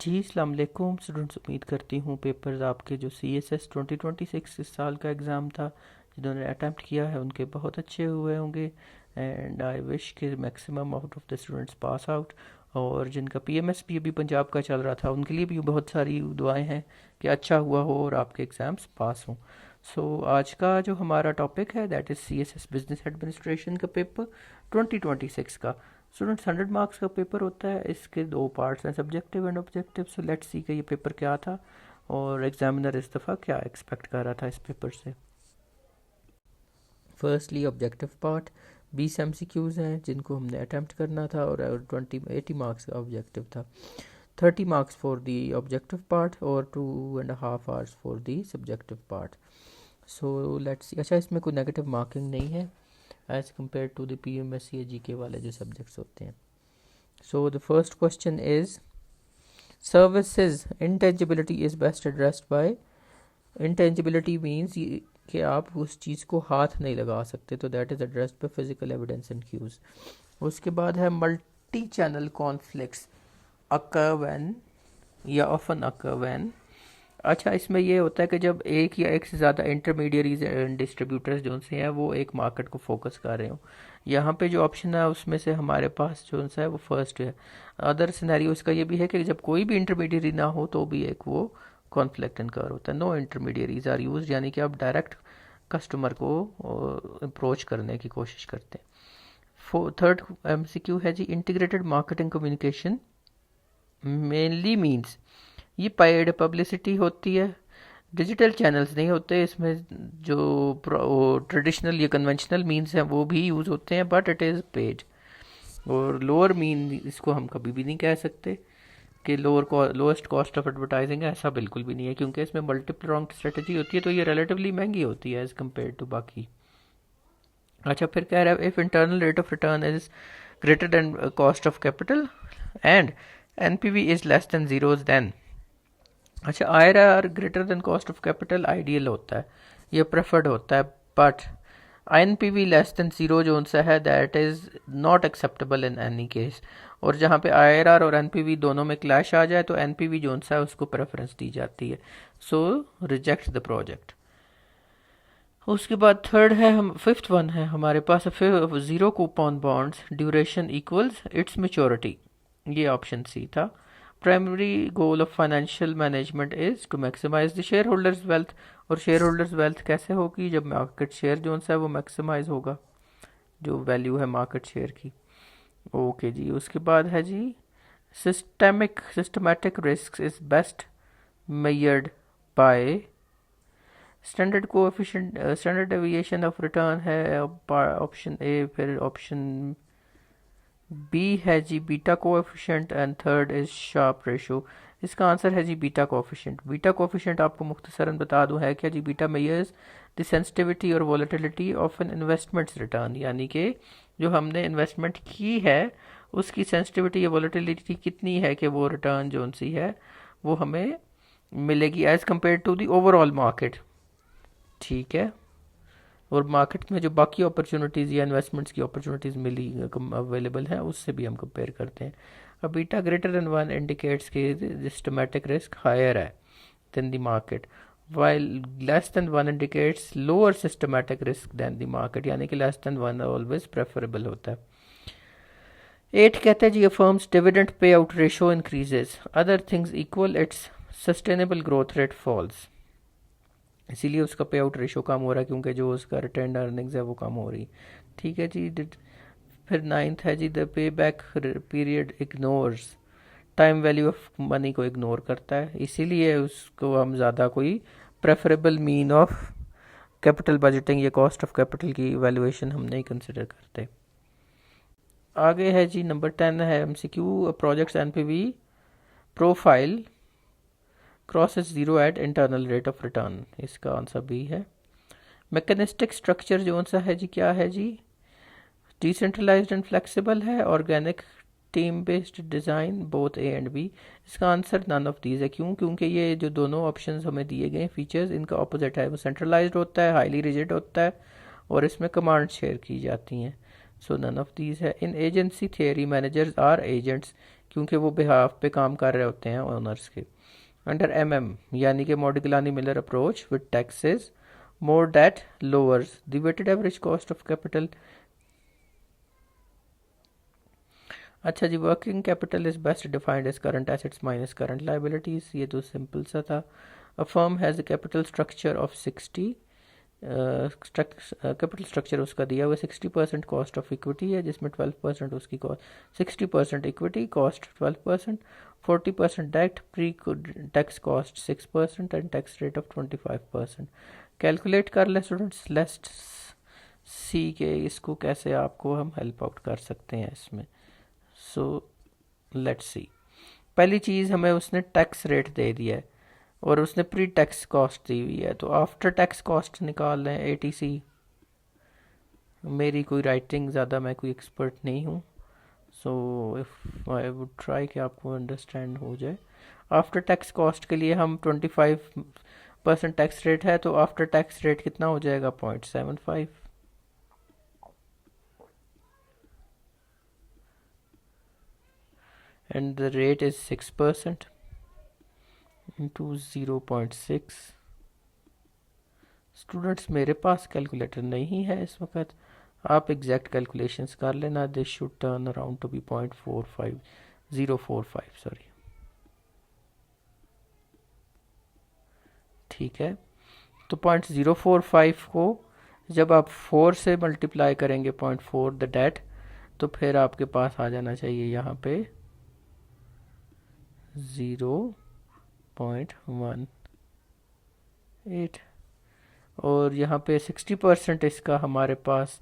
जी अस्सलाम वालेकुम स्टूडेंट्स, उम्मीद करती हूँ पेपर्स आपके जो CSS 2026 इस साल का एग्ज़ाम था जिन्होंने अटैम्प्ट किया है उनके बहुत अच्छे हुए होंगे। एंड आई विश कि maximum out of the students pass out. और जिनका PMS भी अभी पंजाब का चल रहा था उनके लिए भी बहुत सारी दुआएं हैं कि अच्छा हुआ हो और आपके एग्ज़ाम्स पास हों। आज का जो हमारा टॉपिक है that is CSS business administration का पेपर 2026 का। स्टूडेंट्स 100 मार्क्स का पेपर होता है, इसके दो पार्ट्स हैं, subjective and objective. So let's सी कि ये पेपर क्या था और एग्जामिनर इस दफ़ा क्या एक्सपेक्ट कर रहा था इस पेपर से। फर्स्टली ऑब्जेक्टिव पार्ट 20 MCQs हैं जिनको हमने अटैम्प्ट करना था और 80 मार्क्स का ऑब्जेक्टिव था। 30 marks for the objective part और 2.5 hours for the subjective part. So let's see. अच्छा, इसमें कोई नेगेटिव मार्किंग नहीं है as compared to the PMS या GK वाले जो सब्जेक्ट्स होते हैं। So the first question is services intangibility is best addressed by. Intangibility means कि आप उस चीज़ को हाथ नहीं लगा सकते, तो that is addressed by physical evidence and cues. उसके बाद है multi channel conflicts occur when या ऑफन अकर व्हेन। अच्छा, इसमें ये होता है कि जब एक या एक से ज़्यादा इंटरमीडियरीज एंड डिस्ट्रीब्यूटर्स जो से हैं वो एक मार्केट को फोकस कर रहे हो। यहाँ पे जो ऑप्शन है उसमें से हमारे पास जो सा है वो फर्स्ट है। अदर सिनेरियो इसका ये भी है कि जब कोई भी इंटरमीडियरी ना हो तो भी एक वो कॉन्फ्लिक्ट इनकर होता है। नो इंटरमीडियरीज आर यूज, यानी कि आप डायरेक्ट कस्टमर को अप्रोच करने की कोशिश करते हैं। थर्ड MCQ है जी, integrated marketing communication mainly means ये पेड पब्लिसिटी होती है, डिजिटल चैनल्स नहीं होते इसमें। जो ट्रेडिशनल या कन्वेंशनल मीन्स हैं वो भी यूज़ होते हैं बट इट इज़ पेड। और लोअर मीन इसको हम कभी भी नहीं कह सकते कि लोएस्ट कॉस्ट ऑफ एडवर्टाइजिंग है, ऐसा बिल्कुल भी नहीं है क्योंकि इसमें मल्टीपल रॉन्ग स्ट्रेटजी होती है, तो ये रिलेटिवली महंगी होती है एज़ कम्पेयर टू बाकी। अच्छा, फिर कह रहा है if internal rate of return is greater than cost of capital and NPV is less than zeros than. अच्छा, IRR greater than cost of capital ideal होता है, ये प्रेफर्ड होता है, but NPV less than zero जो सा है that is not acceptable in any case. और जहाँ पे IRR और NPV दोनों में क्लैश आ जाए तो NPV जो सा है उसको प्रेफरेंस दी जाती है। So reject the project. उसके बाद थर्ड है, हम फिफ्थ वन है हमारे पास, zero coupon bonds duration equals its maturity, ये ऑप्शन सी था। Primary goal of financial management is to maximise the shareholders wealth. और शेयर होल्डर्स वेल्थ कैसे होगी, जब मार्केट शेयर जो है वो मैक्सिमाइज होगा, जो वैल्यू है मार्केट शेयर की। ओके जी, उसके बाद है जी systematic risk is best measured by standard coefficient, standard deviation of return है ऑप्शन ए। फिर ऑप्शन बी है जी beta coefficient and third is Sharpe ratio. इसका आंसर है जी बीटा कोएफिशिएंट। बीटा कोएफिशिएंट आपको मुख्तसरन बता दूं है क्या जी, बीटा मेजर्स द सेंसिटिविटी और volatility of an investment's return, यानी कि जो हमने इन्वेस्टमेंट की है उसकी सेंसिटिविटी या वॉलेटिलिटी कितनी है कि वो रिटर्न जो सी है वो हमें मिलेगी as compared to the overall market. ठीक है, और मार्केट में जो बाकी अपॉर्चुनिटीज़ या इन्वेस्टमेंट्स की अपॉर्चुनिटीज़ मिली अवेलेबल हैं उससे भी हम कंपेयर करते हैं। अब बीटा ग्रेटर देन 1 इंडिकेट्स के सिस्टमैटिक रिस्क हायर है than the market, while less than 1 indicates lower systematic risk than the market, यानी कि लेस देन 1 ऑलवेज प्रेफरेबल होता है। 8 कहते हैं जी, firms dividend pay out ratio increases, other things equal its sustainable growth rate falls, इसीलिए उसका पे आउट रेशो कम हो रहा है क्योंकि जो उसका रिटेन अर्निंग्स है वो कम हो रही। ठीक है जी। फिर 9th है जी, the payback period ignores, time value of money को इग्नोर करता है, इसीलिए उसको हम ज़्यादा कोई preferable mean of capital budgeting या कॉस्ट ऑफ कैपिटल की वैल्यूएशन हम नहीं कंसिडर करते। आगे है जी नंबर 10 है MCQ projects NPV profile crosses zero at internal rate of return, इसका आंसर बी है। मैकेनिस्टिक स्ट्रक्चर जो सा है जी क्या है जी, डिसेंट्रलाइज्ड एंड फ्लेक्सिबल है, organic team based design, both A and B। इसका आंसर नन ऑफ दीज है, क्यों, क्योंकि ये जो दोनों ऑप्शंस हमें दिए गए फीचर्स इनका ऑपोजिट है, वो सेंट्रलाइज्ड होता है, हाईली रिजिड होता है और इसमें कमांड शेयर की जाती हैं। सो नन ऑफ दीज है। In agency theory managers are agents, क्योंकि वो बिहाफ पे काम कर रहे होते हैं ओनर्स के। अंडर MM यानी कि Modigliani Miller approach with taxes more debt lowers the weighted average cost of capital. अच्छा जी, working capital is best defined as current assets minus current liabilities. ये तो सिंपल सा था। A firm has a capital structure of 60, capital structure उसका दिया हुआ 60% cost of equity है, जिसमें 12% उसकी cost, 60% equity cost 12%, 40% debt, pre tax cost 6% and tax rate of 25%। Calculate कर ले स्टूडेंट्स, लेट्स सी के इसको कैसे आपको हम हेल्प आउट कर सकते हैं इसमें। सो लेट्स सी, पहली चीज़ हमें उसने टैक्स रेट दे दिया है और उसने प्री टैक्स कॉस्ट दी हुई है, तो आफ्टर टैक्स कॉस्ट निकाल लें ATC। मेरी कोई राइटिंग ज़्यादा, मैं कोई एक्सपर्ट नहीं हूँ, so if I would try कि आपको अंडरस्टैंड हो जाए। आफ्टर टैक्स कॉस्ट के लिए हम 25% टैक्स रेट है, तो आफ्टर टैक्स रेट कितना हो जाएगा 0.75, and the rate is 6% into 0.6। Students मेरे पास कैलकुलेटर नहीं है इस वक्त, आप एग्जैक्ट कैलकुलेशंस कर लेना। This should turn around to be 0.45 sorry, ठीक है। तो 0.045 को जब आप 4 से मल्टीप्लाई करेंगे 0.4 द डेट, तो फिर आपके पास आ जाना चाहिए यहाँ पे 0.18, और यहाँ पे 60% इसका हमारे पास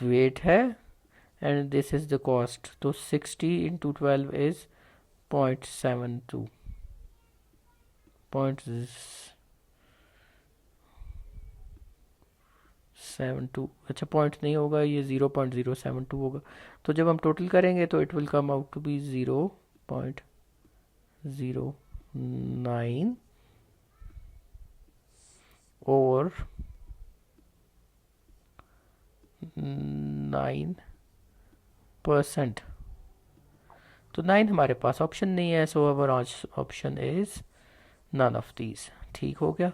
वेट है and this is the cost, तो 60 इंटू 12 इज 0.72, 0.72, अच्छा पॉइंट नहीं होगा ये, 0.072 होगा। तो जब हम टोटल करेंगे तो it will come out to be 0.09 और 9%। तो 9 हमारे पास ऑप्शन नहीं है, so our option is none of these. ठीक हो गया,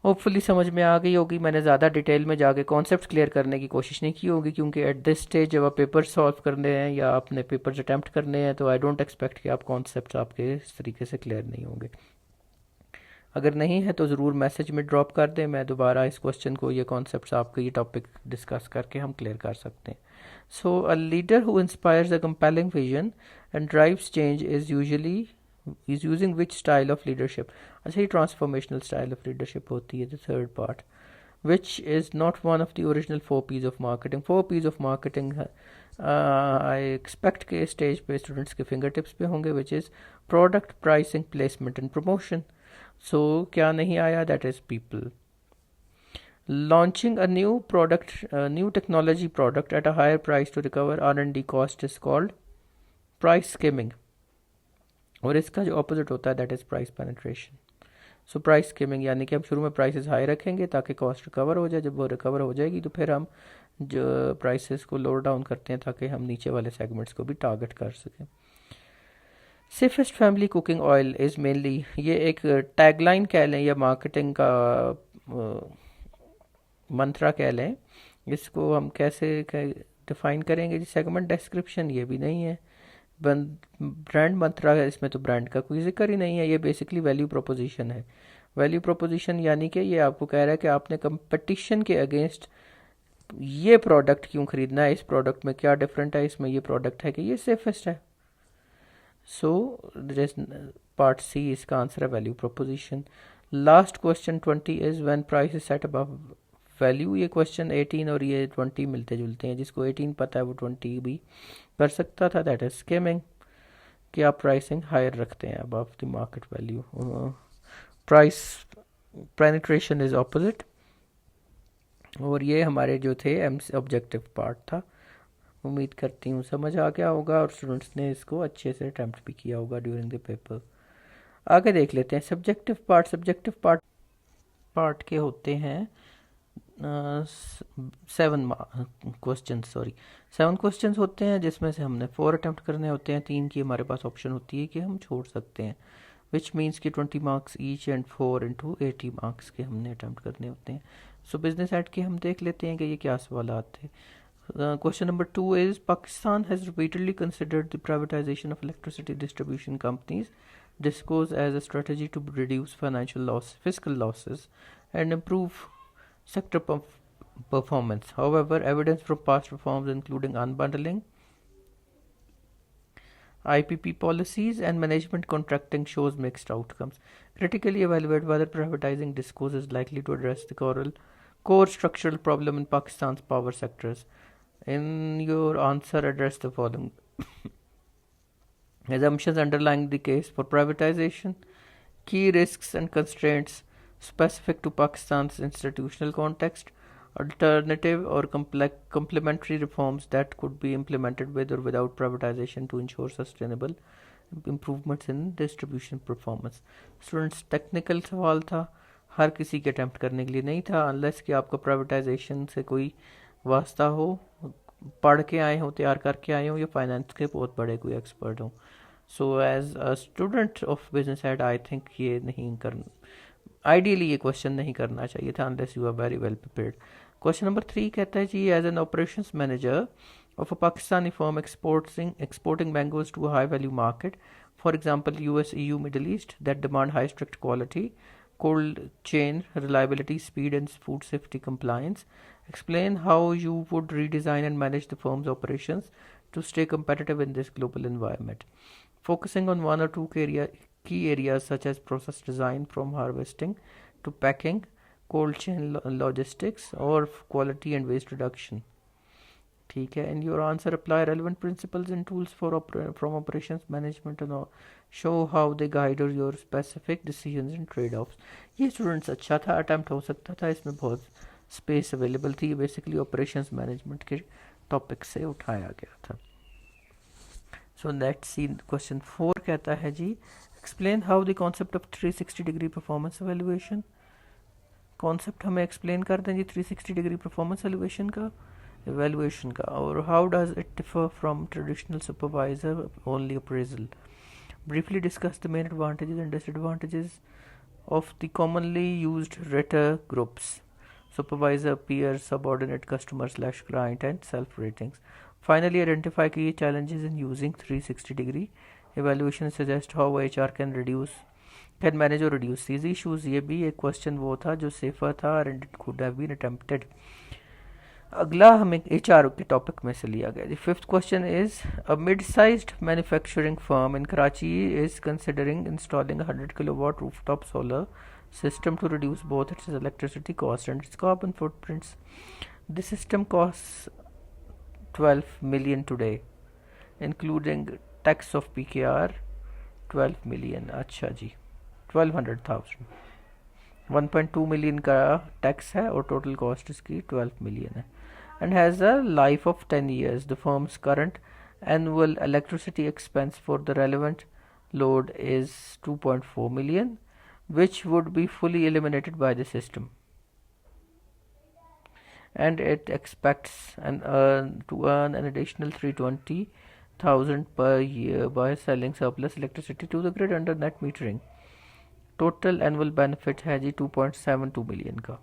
होपफुली समझ में आ गई होगी। मैंने ज़्यादा डिटेल में जाके कॉन्सेप्ट क्लियर करने की कोशिश नहीं की होगी, क्योंकि एट दिस स्टेज जब आप पेपर सॉल्व करने हैं या आपने पेपर्स अटैम्प्ट करने हैं, तो आई डोंट एक्सपेक्ट कि आप कॉन्सेप्ट आपके इस तरीके से क्लियर नहीं होंगे। अगर नहीं है तो ज़रूर मैसेज में ड्रॉप कर दें, मैं दोबारा इस क्वेश्चन को, ये कॉन्सेप्ट्स आपके ये टॉपिक डिस्कस करके हम क्लियर कर सकते हैं। So a leader who inspires a compelling vision and drives change is using which style of leadership. अच्छा, ये ट्रांसफॉर्मेशनल स्टाइल ऑफ लीडरशिप होती है the third part, which is not one of the original 4 P's of marketing. 4 P's of marketing I expect के stage पे students के fingertips पे होंगे, which is product, pricing, placement and promotion. So क्या नहीं आया, that is people. Launching a new product, new technology product at a higher price to recover R&D cost is called price skimming, और इसका जो opposite होता है that is price penetration. So price skimming यानी कि हम शुरू में प्राइसेस हाई रखेंगे ताकि कॉस्ट रिकवर हो जाए, जब वो रिकवर हो जाएगी तो फिर हम जो प्राइसेस को लोअर डाउन करते हैं ताकि हम नीचे वाले सेगमेंट्स को भी टारगेट कर सकें। Safest family cooking oil is mainly, ये एक टैगलाइन कह लें या मार्केटिंग का मंत्रा कह लें। इसको हम कैसे डिफाइन करेंगे जी, सेगमेंट डिस्क्रिप्शन ये भी नहीं है, ब्रांड मंत्रा है, इसमें तो ब्रांड का कोई जिक्र ही नहीं है। ये बेसिकली वैल्यू प्रोपोजिशन है। वैल्यू प्रोपोजिशन यानी कि ये आपको कह रहा है कि आपने कंपटीशन के अगेंस्ट ये प्रोडक्ट क्यों खरीदना है, इस प्रोडक्ट में क्या डिफरेंट है, इसमें ये प्रोडक्ट है कि ये सेफेस्ट है। सो पार्ट सी इसका आंसर है value proposition. Last question 20 is when price is set above value. ये क्वेश्चन 18 और ये 20 मिलते जुलते हैं, जिसको 18 पता है वो 20 भी कर सकता था, दैट इज स्किमिंग, कि आप प्राइसिंग हायर रखते हैं above the market value. Price penetration is opposite, और ये हमारे जो थे ऑब्जेक्टिव पार्ट था। उम्मीद करती हूँ समझ आ गया होगा और स्टूडेंट्स ने इसको अच्छे से अटैम्प्ट भी किया होगा ड्यूरिंग द पेपर। आगे देख लेते हैं सब्जेक्टिव पार्ट। सब्जेक्टिव पार्ट के होते हैं 7 क्वेश्चन होते हैं, जिसमें से हमने 4 अटैम्प्ट करने होते हैं। 3 की हमारे पास ऑप्शन होती है कि हम छोड़ सकते हैं, विच मीन्स कि 20 marks each and 4 into 80 marks के हमने अटैम्प्ट करने होते हैं। सो बिजनेस एड के हम देख लेते हैं कि ये क्या सवाल थे। Question number 2 is Pakistan has repeatedly considered the privatization of electricity distribution companies disclosed as a strategy to reduce fiscal losses and improve sector performance. However, evidence from past reforms including unbundling, IPP policies and management contracting shows mixed outcomes. Critically evaluate whether privatizing discourse is likely to address the core structural problem in Pakistan's power sectors. In your answer, address the following assumptions underlying the case for privatization, key risks and constraints specific to Pakistan's institutional context, alternative or complementary reforms that could be implemented with or without privatization to ensure sustainable improvements in distribution performance. Students, technical सवाल था, हर किसी के attempt करने के लिए नहीं था, unless कि आपका प्राइवेटाइजेशन से कोई वास्ता हो, पढ़ के आए हो, तैयार करके आए हो, या फाइनेंस के बहुत बड़े कोई एक्सपर्ट हो। So as a student of business ad I think ये नहीं करना, आइडियली ये क्वेश्चन नहीं करना चाहिए था unless you are very well prepared. Question number 3 कहता है जी, as an operations manager of a Pakistani firm exporting mangoes to a high value market, for example US, EU, Middle East, that demand high strict quality, cold chain reliability, speed and food safety compliance. Explain how you would redesign and manage the firm's operations to stay competitive in this global environment, focusing on 1 or 2 key areas such as process design from harvesting to packing, cold chain logistics, or quality and waste reduction. ठीक है, and your answer apply relevant principles and tools from operations management and show how they guide your specific decisions and trade-offs. ये students अच्छा था, attempt हो सकता था, इसमें बहुत स्पेस अवेलेबल थी, बेसिकली ऑपरेशंस मैनेजमेंट के टॉपिक से उठाया गया था। सो लेट्स सी क्वेश्चन 4 कहता है जी, explain how the concept of 360 degree performance evaluation. Concept हमें एक्सप्लेन कर दें जी 360 डिग्री परफॉर्मेंस evaluation का, और how does it differ from traditional supervisor only appraisal. Briefly discuss the main advantages and disadvantages of the commonly used rater groups: supervisor, peer, subordinate, customer / client, and self ratings. Finally, identify key challenges in using 360 degree evaluation, suggest how HR can manage or reduce these issues. ये भी एक question वो था जो safer था and it could have been attempted. अगला हमें HR के टॉपिक में से लिया गया। The fifth question is, a mid-sized manufacturing firm in Karachi is considering installing a 100 kilowatt rooftop solar system to reduce both its electricity cost and its carbon footprints. The system costs 12 million today, including tax of PKR 12 million. अच्छा जी, 1200,000, 1.2 million का tax है और total cost इसकी 12 million है, and has a life of 10 years. The firm's current annual electricity expense for the relevant load is 2.4 million, which would be fully eliminated by the system. And it expects to earn an additional 320,000 per year by selling surplus electricity to the grid under net metering. Total annual benefit है जी 2.72 million का.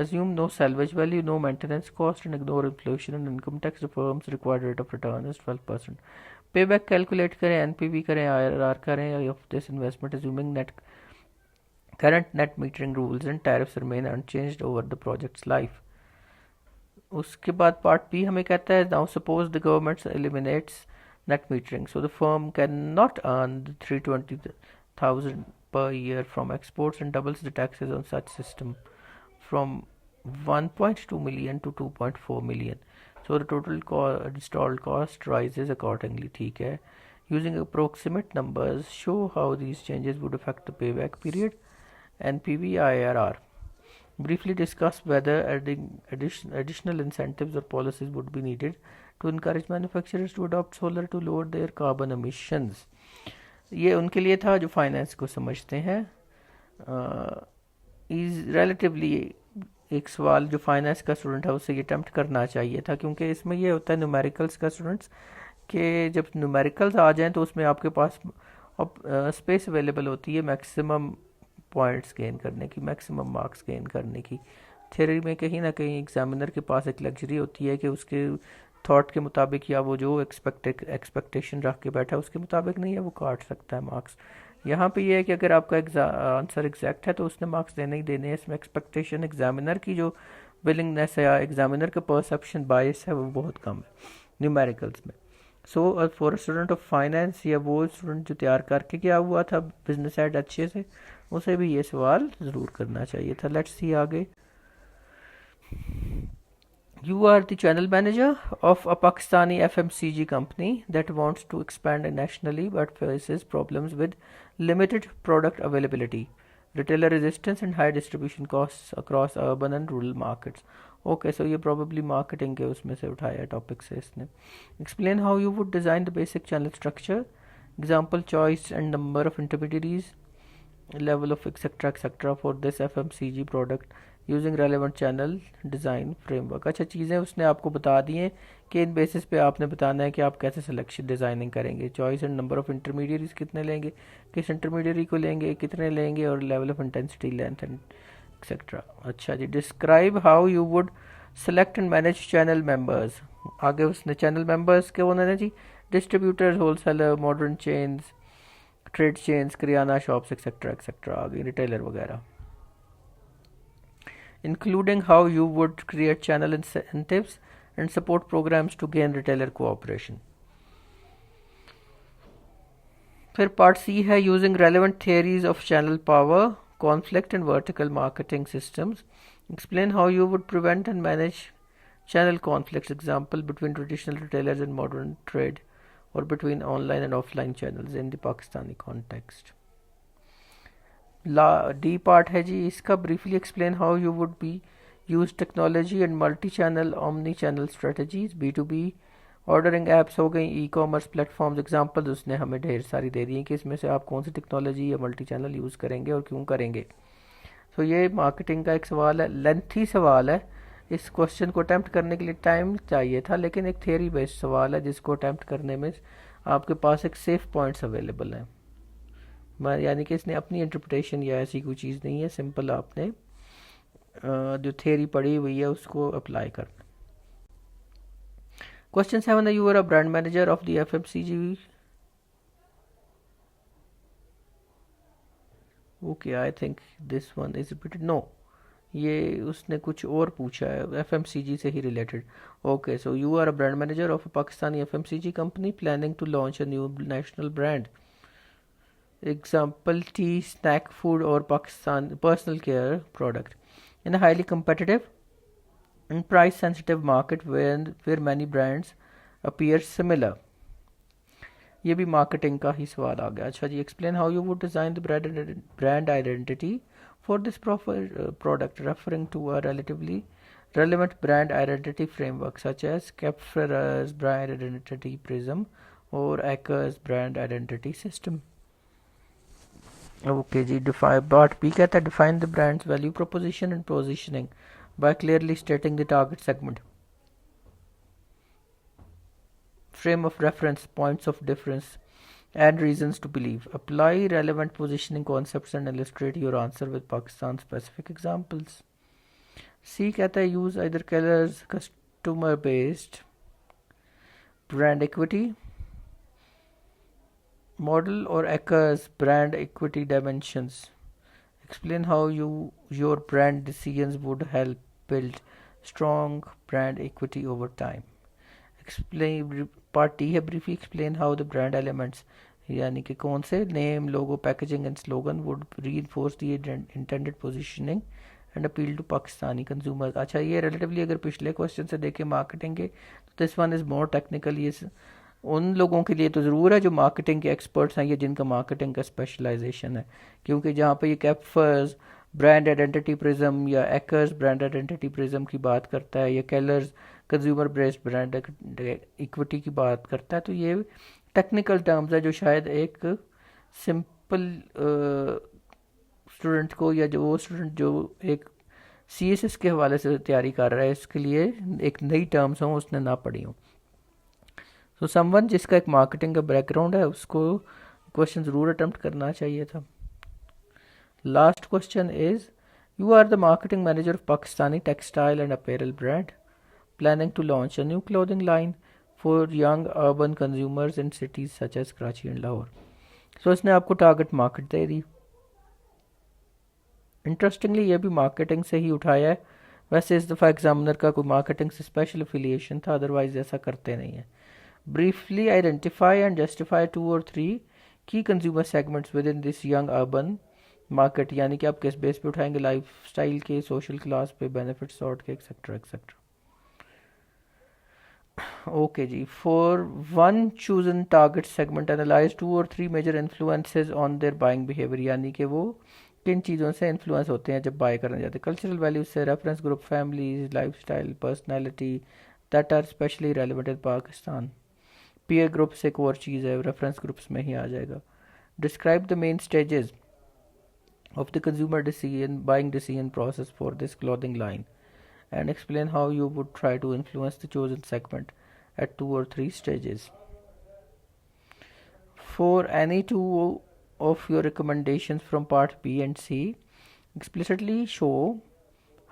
Assume no salvage value, no maintenance cost, and ignore inflation and income tax. The firm's required rate of return is 12%. Payback calculate करें, NPV करें, IRR करें of this investment, assuming current net metering rules and tariffs remain unchanged over the project's life. उसके बाद part B हमें कहता है, now suppose the government eliminates net metering, so the firm cannot earn the 320,000 per year from exports and doubles the taxes on such system from 1.2 million to 2.4 million. So the total installed cost rises accordingly. ठीक है, using approximate numbers, show how these changes would affect the payback period, NPV, IRR. Briefly discuss whether adding additional incentives or policies would be needed to encourage manufacturers to adopt solar to lower their carbon emissions. ये उनके लिए था जो finance को समझते हैं. Is relatively एक सवाल जो फाइनेंस का स्टूडेंट है उसे ये अटेम्प्ट करना चाहिए था, क्योंकि इसमें ये होता है न्यूमेरिकल्स का स्टूडेंट्स कि जब न्यूमेरिकल्स आ जाएं तो उसमें आपके पास स्पेस अवेलेबल होती है मैक्सिमम पॉइंट्स गेन करने की, मैक्सिमम मार्क्स गेन करने की। थ्योरी में कहीं ना कहीं एग्जामिनर के पास एक लग्जरी होती है कि उसके थॉट के मुताबिक या वो जो एक्सपेक्टेशन रख के बैठा है उसके मुताबिक नहीं है, वो काट सकता है मार्क्स। यहाँ पे ये है कि अगर आपका आंसर एग्जैक्ट है तो उसने मार्क्स देने ही देने हैं। इसमें एक्सपेक्टेशन एग्जामिनर की जो विलिंगनेस है या एग्जामिनर का परसेप्शन बायस है वो बहुत कम है न्यूमेरिकल्स में। So for student of finance या वो स्टूडेंट जो तैयार करके गया हुआ था बिजनेस एड अच्छे से, उसे भी ये सवाल ज़रूर करना चाहिए था। लेट्स सी आगे। You are the channel manager of a Pakistani FMCG company that wants to expand nationally but faces problems with limited product availability, retailer resistance, and high distribution costs across urban and rural markets. Okay, so ये probably marketing के उसमें से उठाया topic से इसने. Explain how you would design the basic channel structure, example choice and number of intermediaries, level of etc for this FMCG product using relevant channel design framework. अच्छा, चीज़ें उसने आपको बता दी हैं कि इन बेसिस पे आपने बताना है कि आप कैसे सिलेक्शन डिज़ाइनिंग करेंगे। Choice and number of intermediaries कितने लेंगे, किस इंटरमीडिएरी को लेंगे, कितने लेंगे, और level of intensity, length and etcetera. अच्छा जी, describe how you would select and manage channel members. आगे उसने चैनल मेंबर्स के वो ने जी distributors, wholesaler, modern chains, trade chains, kirana shops etcetera आगे रिटेलर वगैरह। Including how you would create channel incentives and support programs to gain retailer cooperation. फिर part सी है using relevant theories of channel power, conflict and vertical marketing systems. Explain how you would prevent and manage channel conflicts, example between traditional retailers and modern trade, or between online and offline channels in the Pakistani context. D part है जी इसका, briefly explain how you would be use technology and multi channel omni channel strategies. B2B ordering apps हो गई, e commerce platforms, examples उसने हमें ढेर सारी दे दी हैं कि इसमें से आप कौन सी टेक्नोलॉजी या मल्टी चैनल यूज़ करेंगे और क्यों करेंगे। तो ये मार्केटिंग का एक सवाल है, लेंथी सवाल है। इस क्वेश्चन को अटैम्प्ट करने के लिए टाइम चाहिए था, लेकिन एक थियरी बेस्ड सवाल है जिसको अटैम्प्ट करने में आपके पास एक सेफ पॉइंट्स अवेलेबल हैं। यानी कि इसने अपनी इंटरप्रिटेशन या ऐसी कोई चीज़ नहीं है, सिंपल आपने जो थियरी पढ़ी हुई है उसको अप्लाई करना। क्वेश्चन 7 है, you are a brand manager of the FMCG। Okay, I think this one is repeated. No, ये उसने कुछ और पूछा है FMCG से ही रिलेटेड। Okay, so you are a brand manager of a Pakistani FMCG company planning to launch a new national brand. Example, tea, snack food, or Pakistan personal care product in a highly competitive and price sensitive market where many brands appear similar. ये भी marketing का ही सवाल आ गया। अच्छा जी, explain how you would design the brand identity for this product referring to a relatively relevant brand identity framework such as Capfera's brand identity prism or Acker's brand identity system. Okay जी, part B कहता है define the brand's value proposition and positioning by clearly stating the target segment, frame of reference, points of difference and reasons to believe. Apply relevant positioning concepts and illustrate your answer with Pakistan specific examples. C कहता है use either Keller's customer based brand equity model or Acker's brand equity dimensions. Explain how your brand decisions would help build strong brand equity over time. Explain part D है, briefly explain how the brand elements यानी कि कौन से name, logo, packaging and slogan would reinforce the intended positioning and appeal to Pakistani consumers. अच्छा, ये relatively अगर पिछले question से देखें मार्केटिंग के, तो this one is more technical। ये उन लोगों के लिए तो ज़रूर है जो मार्केटिंग के एक्सपर्ट्स हैं या जिनका मार्केटिंग का स्पेशलाइजेशन है, क्योंकि जहाँ पे ये कैप्फर्स ब्रांड आइडेंटिटी प्रिज्म या एकर्स ब्रांड आइडेंटिटी प्रिज्म की बात करता है या Keller's consumer based brand equity की बात करता है, तो ये टेक्निकल टर्म्स है जो शायद एक सिंपल स्टूडेंट को या जो वो स्टूडेंट जो एक CSS के हवाले से तैयारी कर रहा है, इसके लिए एक नई टर्म्स हो उसने ना पढ़ी हो। तो समवन जिसका एक मार्केटिंग का बैकग्राउंड है उसको क्वेश्चन ज़रूर अटेम्प्ट करना चाहिए था। Last question is, you are the marketing manager of Pakistani textile and apparel brand planning to launch a new clothing line for young urban consumers in cities such as Karachi and Lahore. So इसने आपको target market दे दी। Interestingly ये भी marketing से ही उठाया है। वैसे इस दफ़ा एग्जामिनर का कोई मार्केटिंग से स्पेशल एफिलिएशन था, अदरवाइज ऐसा करते नहीं है। ब्रीफली आइडेंटिफाई एंड जस्टिफाई 2 और 3 की consumer segments within this young urban market, यानी कि आप किस बेस पे उठाएंगे, लाइफ स्टाइल के, सोशल क्लास पे, बेनिफिट सॉर्ट के, एक्सेट्रा एक्सेट्रा। ओके जी, for one chosen target segment analyse 2 और 3 major influences on their buying behaviour, यानी कि वो किन चीज़ों से इन्फ्लुएंस होते हैं जब बाय करने जाते हैं। कल्चरल वैल्यूज से, reference group, families, lifestyle, personality that are specially relevant in Pakistan. Peer group से एक और चीज़ है, रेफरेंस ग्रुप्स में ही आ जाएगा। Describe the main stages of the consumer buying decision process for this clothing line and explain how you would try to influence the chosen segment at 2 or 3 stages. For any two of your recommendations from part B and C, explicitly show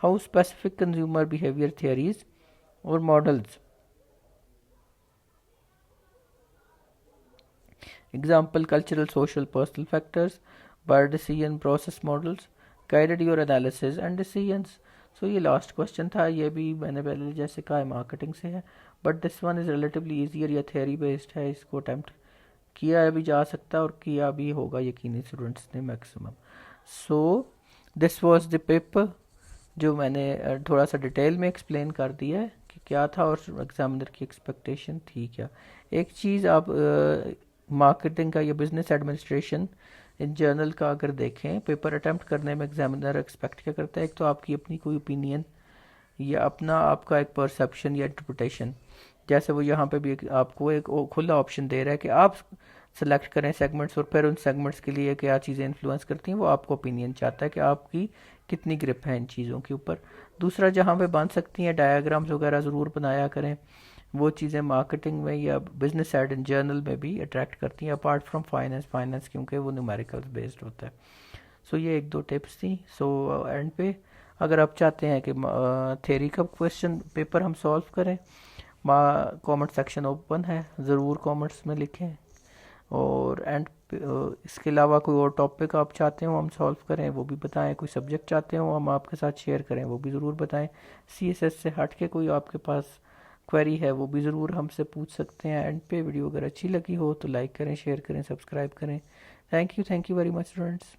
how specific consumer behavior theories or models, example cultural, social, personal factors, buyer decision process models, guided your analysis and decisions. So ये last question था, ये भी मैंने पहले जैसे कहा marketing से है, but this one is relatively easier या थ्योरी बेस्ड है, इसको अटैम्प्ट किया भी जा सकता है और किया भी होगा यकीनी स्टूडेंट्स ने maximum. So this was the paper जो मैंने थोड़ा सा डिटेल में एक्सप्लेन कर दिया है कि क्या था और एग्जामिनर की एक्सपेक्टेशन थी क्या। एक चीज़ आप मार्केटिंग का या बिजनेस एडमिनिस्ट्रेशन इन जर्नल का अगर देखें, पेपर अटैम्प्ट करने में एग्जामिनर एक्सपेक्ट क्या करता है, एक तो आपकी अपनी कोई ओपिनियन या अपना आपका एक परसेप्शन या इंटरप्रिटेशन, जैसे वो यहाँ पे भी आपको एक खुला ऑप्शन दे रहा है कि आप सेलेक्ट करें सेगमेंट्स और फिर उन सेगमेंट्स के लिए क्या चीज़ें इन्फ्लुएंस करती हैं, वो आपको ओपिनियन चाहता है कि आपकी कितनी ग्रिप है इन चीज़ों के ऊपर। दूसरा, जहाँ पे बन सकती हैं डायग्राम्स वगैरह ज़रूर बनाया करें, वो चीज़ें मार्केटिंग में या बिजनेस एड इन जर्नल में भी अट्रैक्ट करती हैं, अपार्ट फ्रॉम फाइनेंस क्योंकि वो न्यूमेरिकल बेस्ड होता है। सो ये एक दो टिप्स थी। सो एंड पे अगर आप चाहते हैं कि थ्योरी का क्वेश्चन पेपर हम सॉल्व करें, कमेंट सेक्शन ओपन है, ज़रूर कमेंट्स में लिखें। और एंड इसके अलावा कोई और टॉपिक आप चाहते हो हम सॉल्व करें वो भी बताएं, कोई सब्जेक्ट चाहते हो हम आपके साथ शेयर करें वो भी ज़रूर बताएं। CSS से हट के कोई आपके पास क्वेरी है वो भी ज़रूर हमसे पूछ सकते हैं। एंड पे वीडियो अगर अच्छी लगी हो तो लाइक करें, शेयर करें, सब्सक्राइब करें। Thank you very much students.